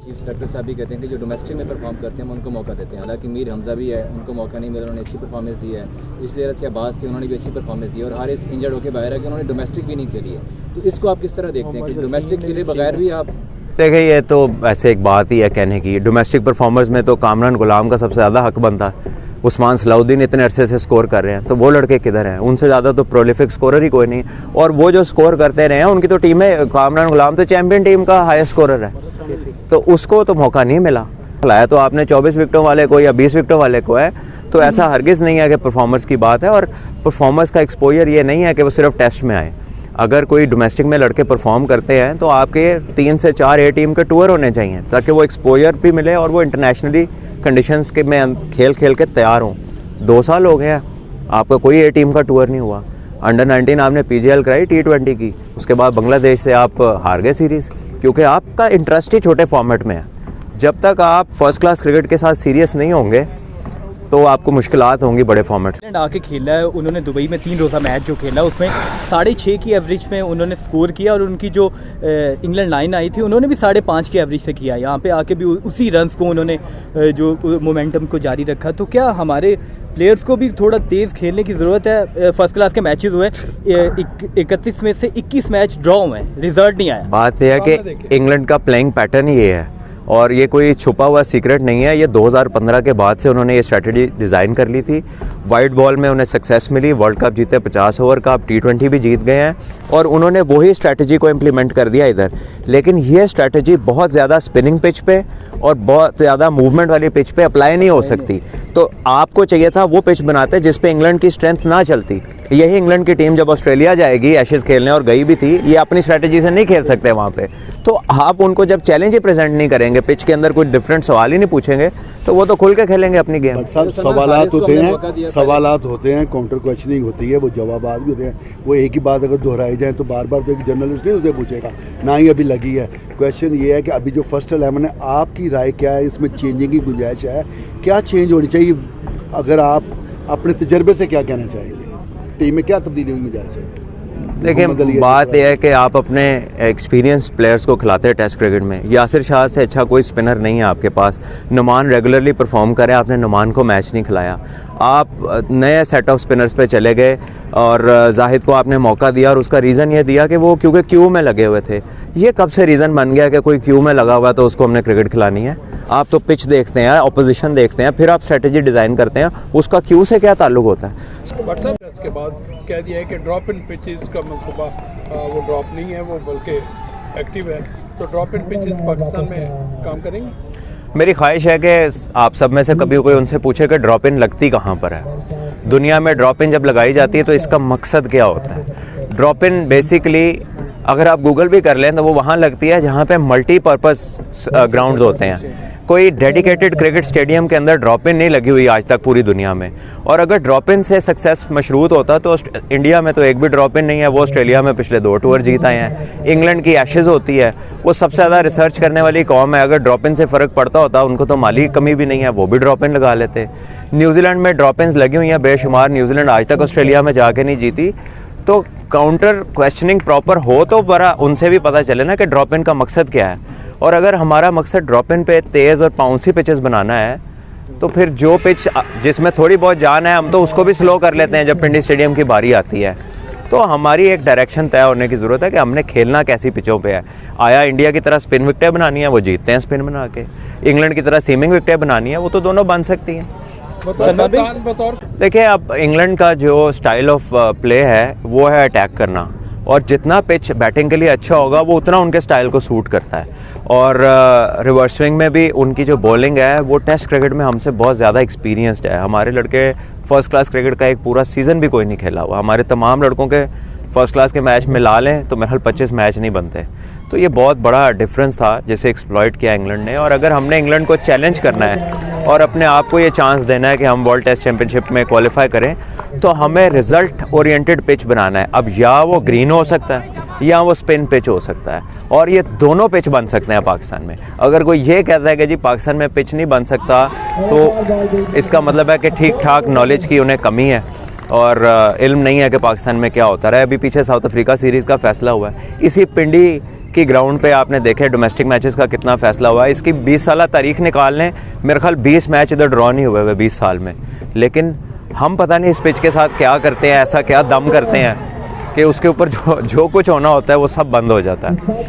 Chief selector साहब भी कहते हैं कि जो डोमेस्टिक में परफॉर्म करते हैं हम उनको मौका देते हैं। हालांकि मीर हमजा भी है, उनको मौका नहीं मिला, उन्होंने अच्छी परफॉर्मेंस दी है। इस तरह से अब्बास थी, उन्होंने भी अच्छी परफॉर्मेंस दी है। और हारिस इंजर्ड होकर बाहर है कि उन्होंने डोमेस्टिक भी नहीं खेली है। तो इसको आप किस तरह देखते हैं कि डोमेस्टिक खेले बगैर भी आप? देखिए, ये तो ऐसे एक बात ही है कहने की। डोमेस्टिक परफॉर्मर्स में तो कामरान गुलाम का सबसे ज़्यादा हक बनता है। उस्मान सलाउद्दीन इतने अरसे से स्कोर कर रहे हैं, तो वो लड़के किधर हैं? उनसे ज़्यादा तो प्रोलिफिक स्कोरर ही कोई नहीं। और वो जो स्कोर करते रहे हैं उनकी तो टीम है, कामरान गुलाम तो चैम्पियन टीम का हाईएस्ट स्कोरर है, तो उसको तो मौका नहीं मिला। लाया तो आपने 24 विकेटों वाले को या 20 विकेटों वाले को है, तो ऐसा हरगिज़ नहीं है कि परफॉर्मेंस की बात है। और परफॉर्मेंस का एक्सपोजर ये नहीं है कि वो सिर्फ टेस्ट में आए। अगर कोई डोमेस्टिक में लड़के परफॉर्म करते हैं तो आपके 3 से 4 ए टीम के टूर होने चाहिए, ताकि वो एक्सपोजर भी मिले और वो इंटरनेशनली कंडीशंस के में खेल के तैयार हों। 2 साल हो गए हैं, आपका कोई ए टीम का टूर नहीं हुआ। अंडर 19 आपने PGL कराई T20 की, उसके बाद बांग्लादेश से आप हार गए सीरीज़, क्योंकि आपका इंटरेस्ट ही छोटे फॉर्मेट में है। जब तक आप फर्स्ट क्लास क्रिकेट के साथ सीरियस नहीं होंगे तो आपको मुश्किलात होंगी बड़े फॉर्मेट्स। आके खेला है उन्होंने दुबई में 3 रोज़ा मैच जो खेला उसमें 6.5 की एवरेज में उन्होंने स्कोर किया। और उनकी जो इंग्लैंड लाइन आई थी उन्होंने भी 5.5 की एवरेज से किया। यहाँ पे आके भी उसी रन्स को उन्होंने जो मोमेंटम को जारी रखा। तो क्या हमारे प्लेयर्स को भी थोड़ा तेज़ खेलने की ज़रूरत है? फर्स्ट क्लास के मैचेस हुए, 31 में से 21 मैच ड्रॉ हुए हैं, रिजल्ट नहीं आया। बात यह है कि इंग्लैंड का प्लेइंग पैटर्न ही ये है, और ये कोई छुपा हुआ सीक्रेट नहीं है। ये 2015 के बाद से उन्होंने ये स्ट्रैटेजी डिज़ाइन कर ली थी। वाइट बॉल में उन्हें सक्सेस मिली, वर्ल्ड कप जीते 50 ओवर का, अब T20 भी जीत गए हैं, और उन्होंने वही स्ट्रैटेजी को इम्प्लीमेंट कर दिया इधर। लेकिन ये स्ट्रैटेजी बहुत ज़्यादा स्पिनिंग पिच पे और बहुत ज़्यादा मूवमेंट वाली पिच पे अप्लाई नहीं हो सकती। तो आपको चाहिए था वो पिच बनाते जिस पे इंग्लैंड की स्ट्रेंथ ना चलती। यही इंग्लैंड की टीम जब ऑस्ट्रेलिया जाएगी एशेज़ खेलने, और गई भी थी, ये अपनी स्ट्रैटेजी से नहीं खेल सकते वहाँ पे। तो आप उनको जब चैलेंज ही प्रेजेंट नहीं करेंगे, पिच के अंदर कोई डिफरेंट सवाल ही नहीं पूछेंगे, तो वो तो खुल के खेलेंगे अपनी गेम। सवालात होते हैं, काउंटर क्वेश्चनिंग होती है, वो जवाबात भी होते हैं। वो एक ही बात अगर दोहराई जाए तो बार बार तो एक जर्नलिस्ट नहीं उसे पूछेगा, ना ही अभी लगी है। क्वेश्चन ये है कि अभी जो फर्स्ट 11 है, आपकी राय क्या है? इसमें चेंजिंग की गुंजाइश है? क्या चेंज होनी चाहिए? अगर आप अपने तजर्बे से क्या कहना चाहेंगे, टीम में क्या तब्दीली होनी चाहिए? देखिए, बात यह है कि आप अपने एक्सपीरियंस प्लेयर्स को खिलाते हैं टेस्ट क्रिकेट में। यासिर शाह से अच्छा कोई स्पिनर नहीं है आपके पास। नुमान रेगुलरली परफॉर्म करे, आपने नुमान को मैच नहीं खिलाया। आप नए सेट ऑफ स्पिनर्स पे चले गए और जाहिद को आपने मौका दिया, और उसका रीज़न ये दिया कि वो क्योंकि क्यू में लगे हुए थे। ये कब से रीज़न बन गया कि कोई क्यू में लगा हुआ तो उसको हमने क्रिकेट खिलानी है? आप तो पिच देखते हैं, अपोजिशन देखते हैं, फिर आप स्ट्रेटजी डिज़ाइन करते हैं। उसका क्यू से क्या ताल्लुक होता है? व्हाट्सएप के बाद कह दिया है कि ड्रॉप इन पिचेस का मनसूबा वो ड्रॉप नहीं है, वो बल्कि एक्टिव है। तो ड्रॉप इन पिचेस पाकिस्तान में काम करेंगे? मेरी ख्वाहिश है कि आप सब में से कभी कोई उनसे पूछे कि ड्रॉप इन लगती कहाँ पर है। दुनिया में ड्रॉप इन जब लगाई जाती है तो इसका मकसद क्या होता है? ड्रॉप इन बेसिकली अगर आप गूगल भी कर लें तो वो वहाँ लगती है जहाँ पे मल्टीपर्पज़ ग्राउंड्स होते हैं। कोई डेडिकेटेड क्रिकेट स्टेडियम के अंदर ड्रॉप इन नहीं लगी हुई आज तक पूरी दुनिया में। और अगर ड्रॉप इन से सक्सेस मशरूत होता तो इंडिया में तो एक भी ड्रॉप इन नहीं है। वो ऑस्ट्रेलिया में पिछले 2 टूर जीत आए हैं। इंग्लैंड की एशेज़ होती है, वो सबसे ज़्यादा रिसर्च करने वाली कौम है। अगर ड्रॉप इन से फ़र्क पड़ता होता, उनको तो माली कमी भी नहीं है, वो भी ड्रॉप इन लगा लेते। न्यूजीलैंड में ड्रॉप इन्स लगी हुई हैं बेशुमार। न्यूजीलैंड आज तक ऑस्ट्रेलिया में जाके नहीं जीती। तो काउंटर क्वेश्चनिंग प्रॉपर हो तो बड़ा उनसे भी पता चले ना कि ड्रॉप इन का मकसद क्या है। और अगर हमारा मकसद ड्रॉप इन पे तेज़ और बाउंसी पिचेस बनाना है, तो फिर जो पिच जिसमें थोड़ी बहुत जान है, हम तो उसको भी स्लो कर लेते हैं जब पिंडी स्टेडियम की बारी आती है। तो हमारी एक डायरेक्शन तय होने की ज़रूरत है कि हमने खेलना कैसी पिचों पे है। आया इंडिया की तरह स्पिन विकेटें बनानी है, वो जीतते हैं स्पिन बना के। इंग्लैंड की तरह सीमिंग विकेटें बनानी है, वो तो दोनों बन सकती हैं। देखिए, अब इंग्लैंड का जो स्टाइल ऑफ प्ले है वो है अटैक करना, और जितना पिच बैटिंग के लिए अच्छा होगा वो उतना उनके स्टाइल को सूट करता है। और रिवर्स स्विंग में भी उनकी जो बॉलिंग है वो टेस्ट क्रिकेट में हमसे बहुत ज़्यादा एक्सपीरियंस्ड है। हमारे लड़के फर्स्ट क्लास क्रिकेट का एक पूरा सीज़न भी कोई नहीं खेला हुआ। हमारे तमाम लड़कों के फर्स्ट क्लास के मैच मिला लें तो मेरे ख्याल 25 मैच नहीं बनते। तो ये बहुत बड़ा डिफरेंस था जिसे एक्सप्लॉइट किया इंग्लैंड ने। और अगर हमने इंग्लैंड को चैलेंज करना है और अपने आप को ये चांस देना है कि हम वर्ल्ड टेस्ट चैम्पियनशिप में क्वालिफाई करें, तो हमें रिज़ल्ट ओरिएंटेड पिच बनाना है। अब या वो ग्रीन हो सकता है या वो स्पिन पिच हो सकता है, और ये दोनों पिच बन सकते हैं पाकिस्तान में। अगर कोई ये कहता है कि जी पाकिस्तान में पिच नहीं बन सकता, तो इसका मतलब है कि ठीक ठाक नॉलेज की उन्हें कमी है और इल्म नहीं है कि पाकिस्तान में क्या होता रहा है। अभी पीछे साउथ अफ्रीका सीरीज़ का फैसला हुआ है, इसी पिंडी की ग्राउंड पे आपने देखे डोमेस्टिक मैचेस का कितना फ़ैसला हुआ है। इसकी 20 साल तारीख निकाल लें, मेरे ख्याल 20 मैच इधर ड्रॉ नहीं हुए 20 साल में। लेकिन हम पता नहीं इस पिच के साथ क्या करते हैं, ऐसा क्या दम करते हैं कि उसके ऊपर जो कुछ होना होता है वो सब बंद हो जाता है।